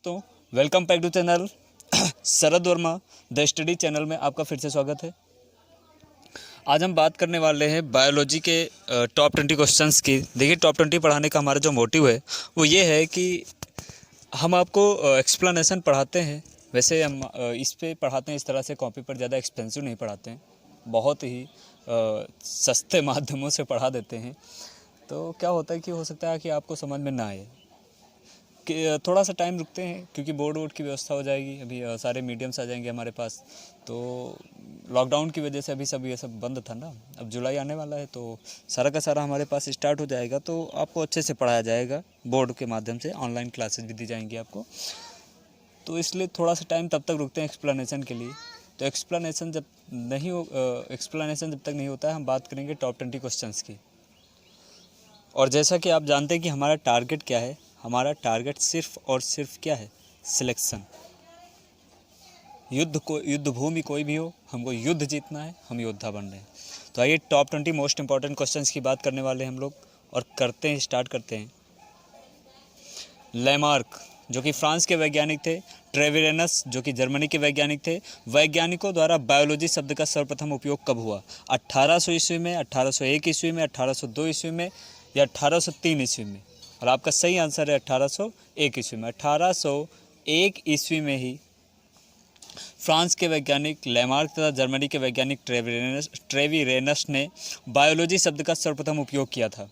दोस्तों, welcome back to channel Sharad Verma the study channel में आपका फिर से स्वागत है। आज हम बात करने वाले हैं बायोलॉजी के टॉप 20 क्वेश्चंस की। देखिए, टॉप 20 पढ़ाने का हमारा जो मोटिव है वो ये है कि हम आपको एक्सप्लेनेशन पढ़ाते हैं। वैसे हम इस पे पढ़ाते हैं इस तरह से, कॉपी पर ज़्यादा एक्सपेंसिव नहीं पढ़ाते हैं, बहुत ही सस्ते माध्यमों से पढ़ा देते हैं। तो क्या होता है कि हो सकता है कि आपको समझ में ना आए, कि थोड़ा सा टाइम रुकते हैं क्योंकि बोर्ड वोर्ड की व्यवस्था हो जाएगी। अभी सारे मीडियम्स आ जाएंगे हमारे पास। तो लॉकडाउन की वजह से अभी सब ये सब बंद था ना, अब जुलाई आने वाला है तो सारा का सारा हमारे पास स्टार्ट हो जाएगा, तो आपको अच्छे से पढ़ाया जाएगा बोर्ड के माध्यम से। ऑनलाइन क्लासेस भी दी जाएंगी आपको, तो इसलिए थोड़ा सा टाइम तब तक रुकते हैं एक्सप्लेनेशन के लिए। तो एक्सप्लेनेशन जब तक नहीं होता है, हम बात करेंगे टॉप 20 क्वेश्चंस की। और जैसा कि आप जानते हैं कि हमारा टारगेट क्या है, हमारा टारगेट सिर्फ और सिर्फ क्या है, सिलेक्शन। युद्ध भूमि कोई भी हो, हमको युद्ध जीतना है, हम योद्धा बन रहे हैं। तो आइए टॉप 20 मोस्ट इंपॉर्टेंट क्वेश्चंस की बात करने वाले हैं हम लोग, और स्टार्ट करते हैं। लैमार्क जो कि फ्रांस के वैज्ञानिक थे, ट्रेविरेनस जो कि जर्मनी के वैज्ञानिक थे, वैज्ञानिकों द्वारा बायोलॉजी शब्द का सर्वप्रथम उपयोग कब हुआ? 1800 ईस्वी में, 1801 ईस्वी में, 1802 ईस्वी में, या 1803 ईस्वी में? और आपका सही आंसर है 1801 ईस्वी में। 1801 ईस्वी में ही फ्रांस के वैज्ञानिक लैमार्क तथा जर्मनी के वैज्ञानिक ट्रेविरेनस ने बायोलॉजी शब्द का सर्वप्रथम उपयोग किया था।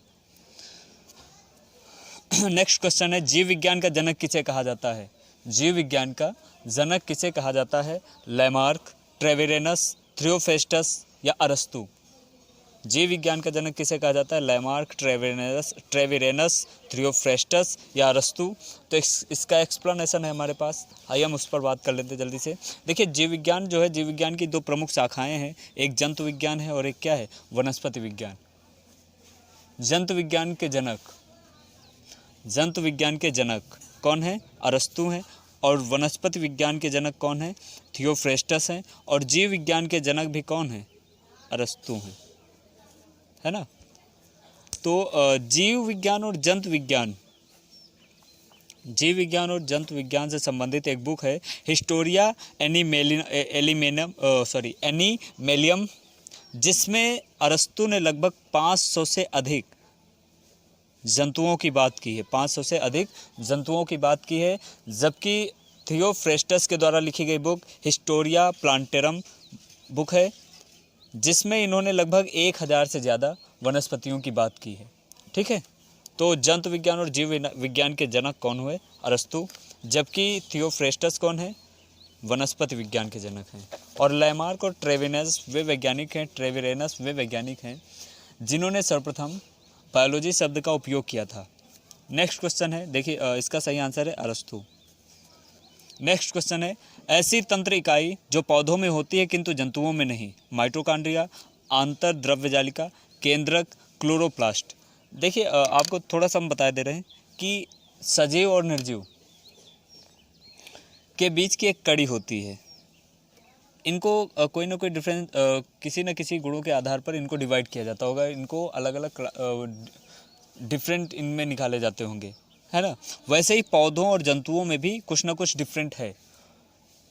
नेक्स्ट क्वेश्चन है, जीव विज्ञान का जनक किसे कहा जाता है? जीव विज्ञान का जनक किसे कहा जाता है? लैमार्क, ट्रेविरेनस, थियोफ्रेस्टस या अरस्तु? जीव विज्ञान का जनक किसे कहा जाता है? लैमार्क, ट्रेविरेनस, थियोफ्रेस्टस या अरस्तु? तो इसका एक्सप्लेनेशन है हमारे पास, आइए हम उस पर बात कर लेते हैं जल्दी से। देखिए, जीव विज्ञान जो है, जीव विज्ञान की दो प्रमुख शाखाएं हैं, एक जंतु विज्ञान है और एक क्या है, वनस्पति विज्ञान। जंतु विज्ञान के जनक कौन है? अरस्तु हैं। और वनस्पति विज्ञान के जनक कौन है? थियोफ्रेस्टस हैं। और जीव विज्ञान के जनक भी कौन है? अरस्तु हैं, है ना। तो जीव विज्ञान और जंतु विज्ञान से संबंधित एक बुक है, हिस्टोरिया एनिमेलियम, जिसमें अरस्तु ने लगभग 500 से अधिक जंतुओं की बात की है, 500 से अधिक जंतुओं की बात की है। जबकि थियोफ्रेस्टस के द्वारा लिखी गई बुक हिस्टोरिया प्लांटेरम बुक है, जिसमें इन्होंने लगभग 1000 से ज़्यादा वनस्पतियों की बात की है। ठीक है, तो जंतु विज्ञान और जीव विज्ञान के जनक कौन हुए? अरस्तु। जबकि थियोफ्रेस्टस कौन है? वनस्पति विज्ञान के जनक हैं। और लैमार्क और ट्रेविरेनस वे वैज्ञानिक हैं जिन्होंने सर्वप्रथम बायोलॉजी शब्द का उपयोग किया था। नेक्स्ट क्वेश्चन है, देखिए इसका सही आंसर है अरस्तु। नेक्स्ट क्वेश्चन है, ऐसी तंत्र इकाई जो पौधों में होती है किंतु जंतुओं में नहीं? माइटोकॉन्ड्रिया, आंतरद्रव्यजालिका, केंद्रक, क्लोरोप्लास्ट? देखिए, आपको थोड़ा सा हम बता दे रहे हैं कि सजीव और निर्जीव के बीच की एक कड़ी होती है। इनको कोई ना कोई डिफरेंस, किसी न किसी गुणों के आधार पर इनको डिवाइड किया जाता होगा, इनको अलग अलग डिफरेंट इनमें निकाले जाते होंगे, है ना। वैसे ही पौधों और जंतुओं में भी कुछ ना कुछ डिफरेंट है।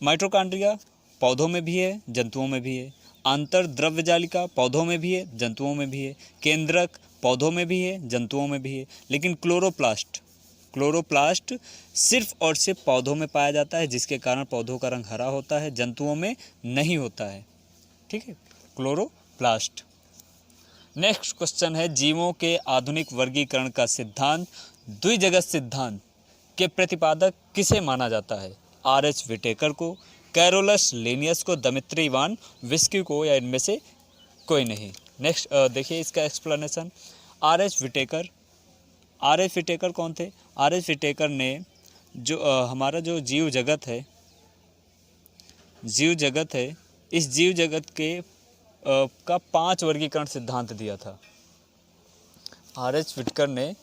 माइटोकॉन्ड्रिया पौधों में भी है, जंतुओं में भी है। आंतरद्रव्यजालिका पौधों में भी है, जंतुओं में भी है। केंद्रक पौधों में भी है, जंतुओं में भी है। लेकिन क्लोरोप्लास्ट सिर्फ और सिर्फ पौधों में पाया जाता है, जिसके कारण पौधों का रंग हरा होता है, जंतुओं में नहीं होता है। ठीक है, क्लोरोप्लास्ट। नेक्स्ट क्वेश्चन है, जीवों के आधुनिक वर्गीकरण का सिद्धांत द्विजगत सिद्धांत के प्रतिपादक किसे माना जाता है? आर.एच. विटेकर को, कैरोलस लिनियस को, दमित्री इवान विस्की को, या इनमें से कोई नहीं? नेक्स्ट देखिए इसका एक्सप्लेनेशन। आर.एच. विटेकर कौन थे? आर.एच. विटेकर ने जो हमारा जो जीव जगत है, इस जीव जगत के का 5 वर्गीकरण सिद्धांत दिया था। आर.एच. विटेकर ने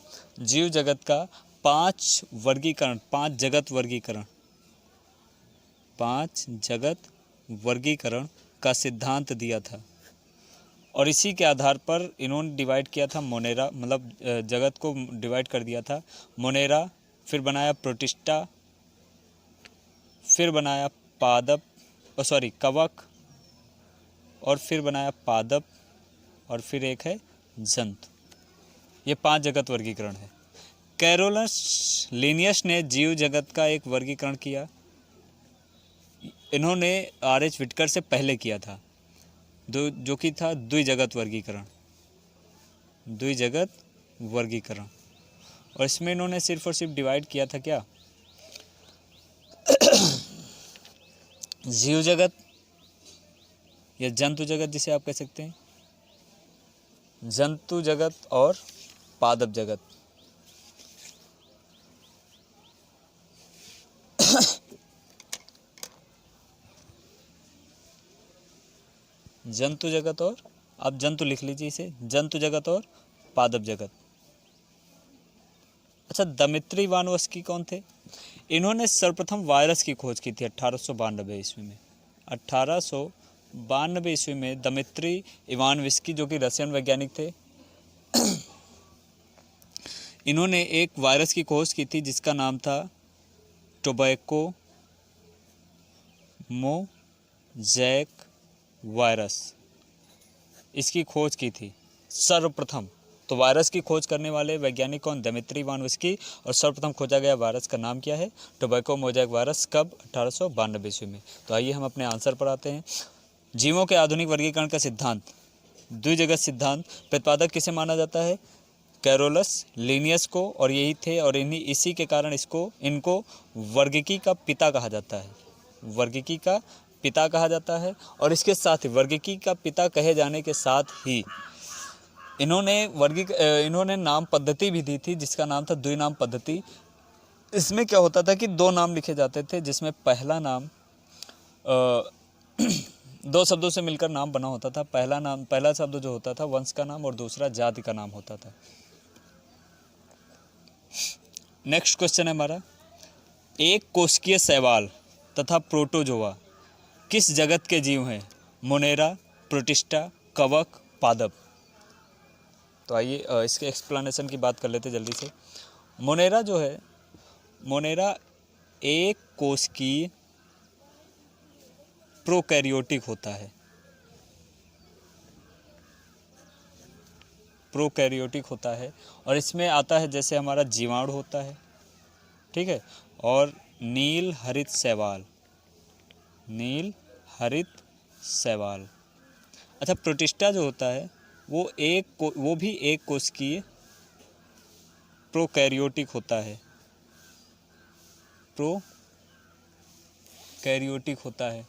जीव जगत का 5 जगत वर्गीकरण का सिद्धांत दिया था। और इसी के आधार पर इन्होंने डिवाइड किया था मोनेरा, मतलब जगत को डिवाइड कर दिया था। मोनेरा, फिर बनाया प्रोटिस्टा, फिर बनाया पादप, कवक, और फिर बनाया पादप, और फिर एक है जंतु। ये 5 जगत वर्गीकरण है। कैरोलस लिनियस ने जीव जगत का एक वर्गीकरण किया। इन्होंने आर.एच. व्हिटकर से पहले किया था, जो कि था द्विजगत वर्गीकरण। द्विजगत वर्गीकरण, और इसमें इन्होंने सिर्फ और सिर्फ डिवाइड किया था क्या, जीव जगत या जंतु जगत, जिसे आप कह सकते हैं, जंतु जगत और पादप जगत। जंतु जगत और, आप जंतु लिख लीजिए इसे, जंतु जगत और पादप जगत। अच्छा, दमित्री इवानोव्स्की कौन थे? इन्होंने सर्वप्रथम वायरस की खोज की थी 1892 ईस्वी में। 1892 ईस्वी में दमित्री इवानोव्स्की, जो कि रशियन वैज्ञानिक थे, इन्होंने एक वायरस की खोज की थी जिसका नाम था टोबैको मोज़ैक वायरस। इसकी खोज की थी सर्वप्रथम। तो वायरस की खोज करने वाले वैज्ञानिक कौन? Dmitri Ivanovsky. और सर्वप्रथम खोजा गया वायरस का नाम क्या है? Tobacco mosaic virus. कब? 1892 ईस्वी में। तो आइए हम अपने आंसर पर आते हैं। जीवों के आधुनिक वर्गीकरण का सिद्धांत, द्विजगत सिद्धांत, प्रतिपादक किसे माना जाता है? कैरोलस लिनियस को। और यही थे, और इसी के कारण इनको वर्गीकी का पिता कहा जाता है। वर्गीकी का पिता कहा जाता है। और इसके साथ ही वर्गीकी का पिता कहे जाने के साथ ही इन्होंने नाम पद्धति भी दी थी, जिसका नाम था द्विनाम पद्धति। इसमें क्या होता था कि 2 नाम लिखे जाते थे, जिसमें पहला नाम 2 शब्दों से मिलकर नाम बना होता था। पहला शब्द जो होता था वंश का नाम, और दूसरा जाति का नाम होता था। नेक्स्ट क्वेश्चन है हमारा, एक कोशिकीय शैवाल तथा प्रोटोजोआ किस जगत के जीव हैं? मोनेरा, प्रोटिस्टा, कवक, पादप। तो आइए इसके एक्सप्लेनेशन की बात कर लेते जल्दी से। मोनेरा जो है, मोनेरा एक कोशिकीय प्रोकैरियोटिक होता है। प्रोकैरियोटिक होता है, और इसमें आता है जैसे हमारा जीवाणु होता है, ठीक है, और नील हरित शैवाल, नील हरित शैवाल। अच्छा, प्रोटिस्टा जो होता है वो भी एक कोशिकीय प्रोकैरियोटिक होता है। प्रोकैरियोटिक होता है,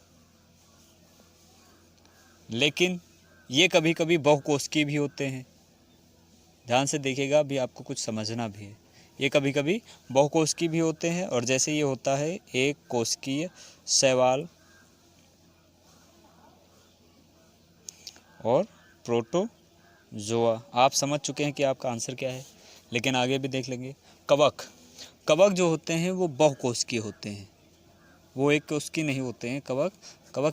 लेकिन ये कभी कभी बहुकोशिकीय भी होते हैं। ध्यान से देखिएगा, अभी आपको कुछ समझना भी है। ये कभी कभी बहुकोशिकीय भी होते हैं, और जैसे ये होता है एक कोशिकीय शैवाल और प्रोटोजोआ। आप समझ चुके हैं कि आपका आंसर क्या है, लेकिन आगे भी देख लेंगे। कवक जो होते हैं वो बहुकोशिकीय होते हैं, वो एक कोशिकीय नहीं होते हैं। कवक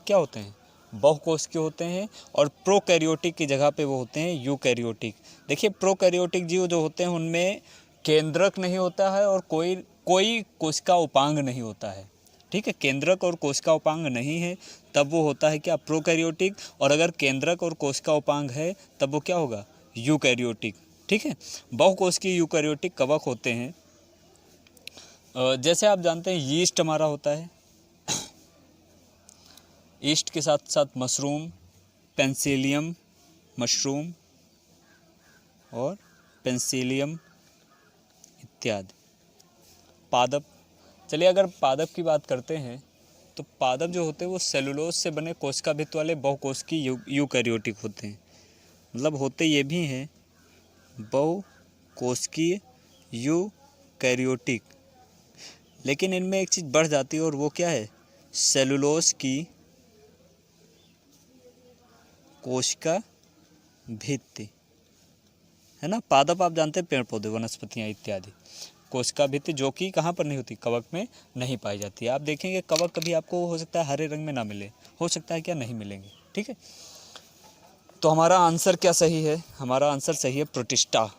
क्या होते हैं? बहुकोशिकीय होते हैं, और प्रोकैरियोटिक की जगह पे वो होते हैं यूकैरियोटिक। देखिए, प्रोकैरियोटिक जीव जो होते हैं उनमें केंद्रक नहीं होता है, और कोई कोशिका उपांग नहीं होता है, ठीक है। केंद्रक और कोशिका उपांग नहीं है, तब वो होता है क्या? प्रोकैरियोटिक। और अगर केंद्रक और कोशिका उपांग है, तब वो क्या होगा? यूकैरियोटिक, ठीक है। बहुकोशिकीय यूकैरियोटिक कवक होते हैं। जैसे आप जानते हैं यीस्ट हमारा होता है, यीस्ट के साथ साथ मशरूम, पेंसिलियम मशरूम और पेंसिलियम इत्यादि। पादप, चलिए अगर पादप की बात करते हैं तो पादप जो होते हैं वो सेलुलोज से बने कोशिका भित्ति वाले बहुकोशिकीय यूकैरियोटिक होते हैं। मतलब होते ये भी हैं बहुकोशिकीय यूकैरियोटिक, लेकिन इनमें एक चीज़ बढ़ जाती है, और वो क्या है? सेलुलोज की कोशिका भित्ति, है ना। पादप आप जानते हैं पेड़ पौधे, वनस्पतियाँ इत्यादि। कोशिका भित्ति जो कि कहाँ पर नहीं होती? कवक में नहीं पाई जाती है। आप देखेंगे कवक कभी आपको हो सकता है हरे रंग में ना मिले, हो सकता है क्या नहीं मिलेंगे, ठीक है। तो हमारा आंसर क्या सही है? हमारा आंसर सही है प्रोटिस्टा।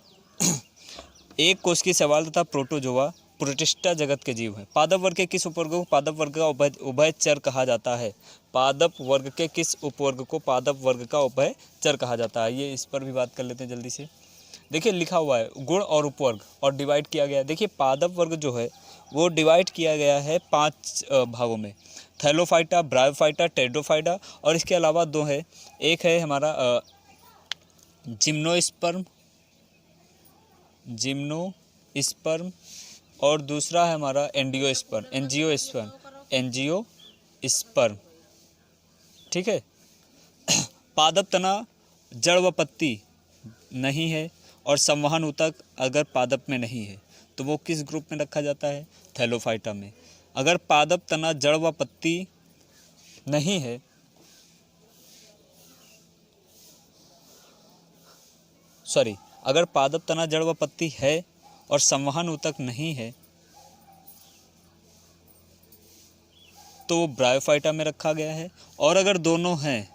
एक कोशिकीय शैवाल तथा प्रोटोजोआ प्रोटिस्टा जगत के जीव हैं। पादप वर्ग के किस उपवर्ग को पादप वर्ग का उभयचर कहा जाता है? पादप वर्ग के किस उपवर्ग को पादप वर्ग का उभयचर कहा जाता है? ये इस पर भी बात कर लेते हैं जल्दी से। देखिए लिखा हुआ है गुण और उपवर्ग और डिवाइड किया गया है। देखिए पादप वर्ग जो है वो डिवाइड किया गया है 5 भागों में, थैलोफाइटा, ब्रायोफाइटा, टेरिडोफाइटा और इसके अलावा 2 है। एक है हमारा जिम्नोस्पर्म और दूसरा है हमारा एंजियोस्पर्म। ठीक है। पादप तना जड़ व पत्ती नहीं है और संवहन ऊतक अगर पादप में नहीं है तो वो किस ग्रुप में रखा जाता है? थैलोफाइटा में। अगर पादप तना जड़ व पत्ती नहीं है अगर पादप तना जड़ व पत्ती है और संवहन ऊतक नहीं है तो वो ब्रायोफाइटा में रखा गया है, और अगर दोनों हैं,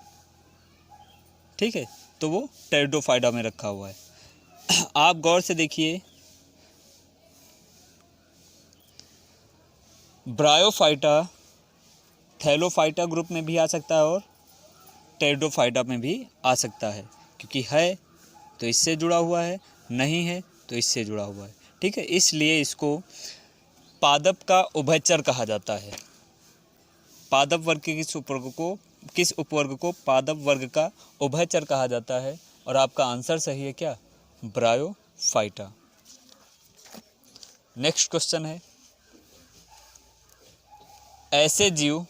ठीक है, तो वो टेरिडोफाइटा में रखा हुआ है। आप गौर से देखिए, ब्रायोफाइटा थैलोफाइटा ग्रुप में भी आ सकता है और टेरिडोफाइटा में भी आ सकता है, क्योंकि है तो इससे जुड़ा हुआ है, नहीं है तो इससे जुड़ा हुआ है। ठीक है, इसलिए इसको पादप का उभयचर कहा जाता है। पादप वर्ग के किस उपवर्ग को पादप वर्ग का उभयचर कहा जाता है? और आपका आंसर सही है क्या? ब्रायोफाइटा। नेक्स्ट क्वेश्चन है, ऐसे जीव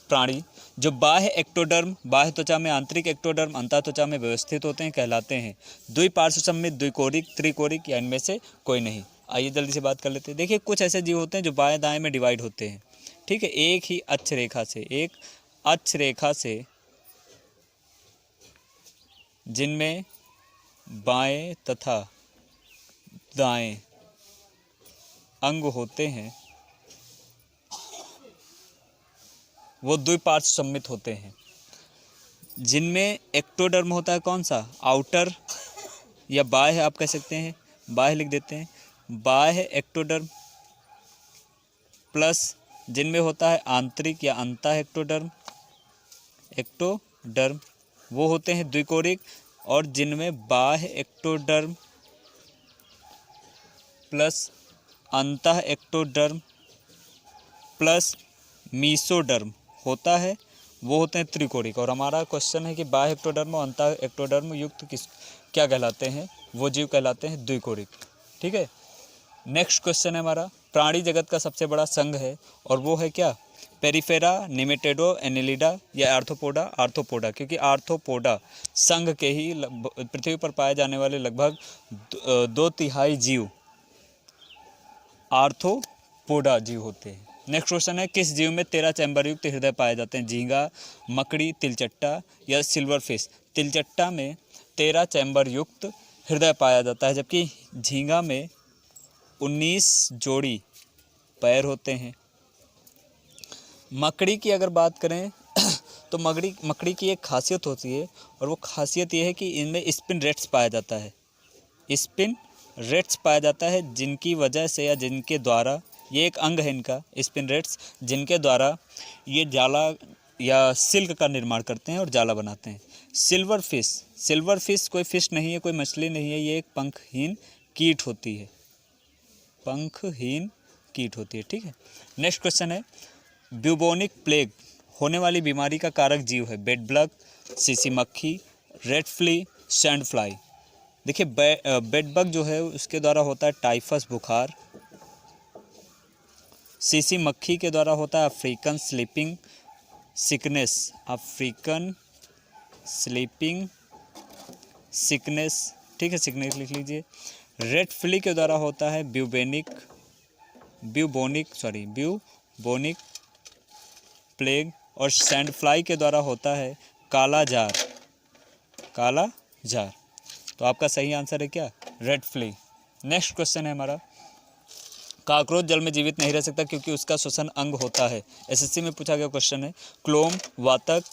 प्राणी जो बाह्य एक्टोडर्म, बाह्य त्वचा में आंतरिक एक्टोडर्म, अंतः त्वचा में व्यवस्थित होते हैं कहलाते हैं द्विपार्श्व सममित, द्विकोरिक, त्रिकोरिक या इनमें से कोई नहीं? आइए जल्दी से बात कर लेते हैं। देखिए कुछ ऐसे जीव होते हैं जो बाएं दाएं में डिवाइड होते हैं। ठीक है, एक अक्ष रेखा से जिनमें बाएं तथा दाएं अंग होते हैं वो द्विपार्श्व सममित होते हैं। जिनमें एक्टोडर्म होता है कौन सा? आउटर या बाह्य, आप कह सकते हैं, बाह्य लिख देते हैं, बाह्य एक्टोडर्म, प्लस जिनमें होता है आंतरिक या अंतः एक्टोडर्म वो होते हैं द्विकोरिक, और जिनमें बाह्य एक्टोडर्म प्लस अंतः एक्टोडर्म प्लस मीसोडर्म होता है वो होते हैं त्रिकोरिक। और हमारा क्वेश्चन है कि बाह्य एक्टोडर्म और अंतः एक्टोडर्म युक्त क्या कहलाते हैं? वो जीव कहलाते हैं द्विकोरिक। ठीक है, नेक्स्ट क्वेश्चन है हमारा, प्राणी जगत का सबसे बड़ा संघ है और वो है क्या? पेरिफेरा, निमेटेडो, एनेलिडा या आर्थ्रोपोडा, क्योंकि आर्थ्रोपोडा संघ के ही पृथ्वी पर पाए जाने वाले लगभग 2/3 जीव आर्थ्रोपोडा जीव होते हैं। नेक्स्ट क्वेश्चन है, किस जीव में 13 चैम्बर युक्त हृदय पाए जाते हैं? झींगा, मकड़ी, तिलचट्टा या सिल्वरफिश? तिलचट्टा में 13 चैम्बर युक्त हृदय पाया जाता है, जबकि झींगा में 19 जोड़ी पैर होते हैं। मकड़ी की अगर बात करें तो मकड़ी की एक खासियत होती है, और वो खासियत ये है कि इनमें स्पिन रेट्स पाया जाता है। स्पिन रेट्स पाया जाता है जिनकी वजह से या जिनके द्वारा, ये एक अंग है इनका, स्पिन रेट्स, जिनके द्वारा ये जाला या सिल्क का निर्माण करते हैं और जाला बनाते हैं। सिल्वरफिश कोई फिश नहीं है, कोई मछली नहीं है, ये एक पंखहीन कीट होती है, ठीक है। नेक्स्ट क्वेश्चन है, ब्यूबोनिक प्लेग होने वाली बीमारी का कारक जीव है? बेड बग, सीसी मक्खी, रेड फ्ली, सैंड फ्लाई। देखिए बेड बग जो है उसके द्वारा होता है टाइफस बुखार, सीसी मक्खी के द्वारा होता है अफ्रीकन स्लीपिंग सिकनेस, ठीक है, सिकनेस लिख लीजिए। रेड फ्ली के द्वारा होता है ब्यूबोनिक प्लेग, और सैंड फ्लाई के द्वारा होता है काला जार। तो आपका सही आंसर है क्या? Red flee. नेक्स्ट क्वेश्चन है हमारा, काकरोच जल में जीवित नहीं रह सकता क्योंकि उसका श्वसन अंग होता है। एसएससी में पूछा गया क्वेश्चन है। क्लोम, वातक,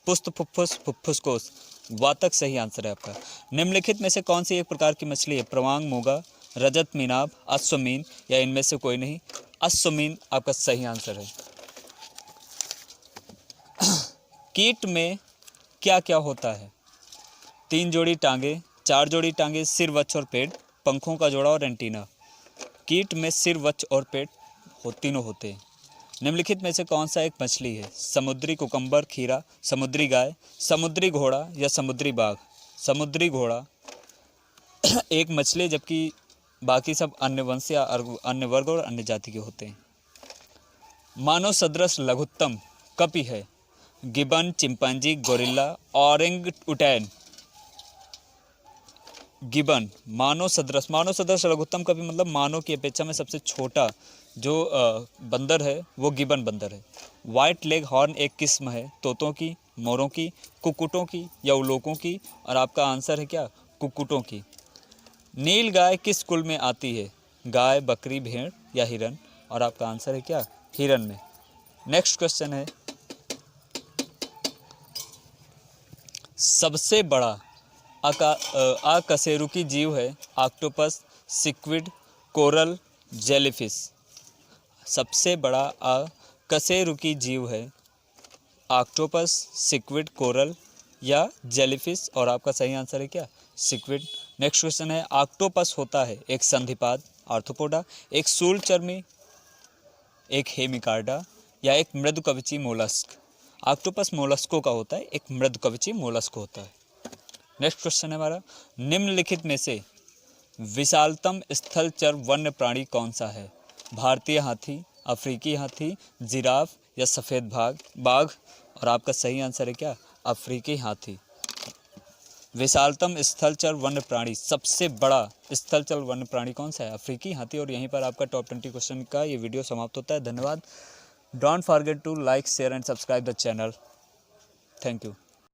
पुस्त फुफ्फुस कोश। वातक सही आंसर है आपका। निम्नलिखित में से कौन सी एक प्रकार की मछली है? प्रवांग, मूंगा, रजत मीनाब, अश्वमीन या इनमें से कोई नहीं। अश्वमीन आपका सही आंसर है। कीट में क्या क्या होता है? 3 जोड़ी टांगे, 4 जोड़ी टांगे, सिर, वक्ष और पेट, पंखों का जोड़ा और एंटीना। कीट में सिर, वक्ष और पेट तीनों होते हैं। निम्नलिखित में से कौन सा एक मछली है? समुद्री कुकम्बर, खीरा, समुद्री गाय, समुद्री घोड़ा या समुद्री बाघ। समुद्री घोड़ा एक मछली, जबकि बाकी सब अन्य वंश या अन्य वर्ग और अन्य जाति के होते हैं। मानव सदृश लघुत्तम कपि है? Gibbon, chimpanzee, gorilla, orangutan. Gibbon मानव सदृश लघुत्तम कपि मतलब मानव की अपेक्षा में सबसे छोटा जो बंदर है वो गिबन बंदर है। वाइट लेग हॉर्न एक किस्म है तोतों की, मोरों की, कुक्कुटों की या उलोकों की, और आपका आंसर है क्या? कुक्कुटों की। नील गाय किस कुल में आती है? गाय, बकरी, भेड़ या हिरन, और आपका आंसर है क्या? हिरन में। नेक्स्ट क्वेश्चन है, सबसे बड़ा अकशेरुकी जीव है? Octopus, squid, coral, jellyfish. सबसे बड़ा अकशेरुकी जीव है ऑक्टोपस, सिक्विड, कोरल या जेलीफिश, और आपका सही आंसर है क्या? सिक्विड। नेक्स्ट क्वेश्चन है, ऑक्टोपस होता है एक संधिपाद आर्थ्रोपोडा, एक शूलचर्मी, एक हेमिकार्डा या एक मृदुकवची मोलस्क। ऑक्टोपस मोलस्कों का होता है, एक मृदुकवची मोलस्क होता है। नेक्स्ट क्वेश्चन है हमारा, निम्नलिखित में से विशालतम स्थलचर वन्य प्राणी कौन सा है? भारतीय हाथी, अफ्रीकी हाथी, जिराफ या सफ़ेद बाघ, और आपका सही आंसर है क्या? अफ्रीकी हाथी। विशालतम स्थलचर वन्य प्राणी, सबसे बड़ा स्थलचर वन्य प्राणी कौन सा है? अफ्रीकी हाथी। और यहीं पर आपका टॉप 20 क्वेश्चन का ये वीडियो समाप्त होता है। धन्यवाद। Don't forget to like, share and subscribe the channel. Thank you.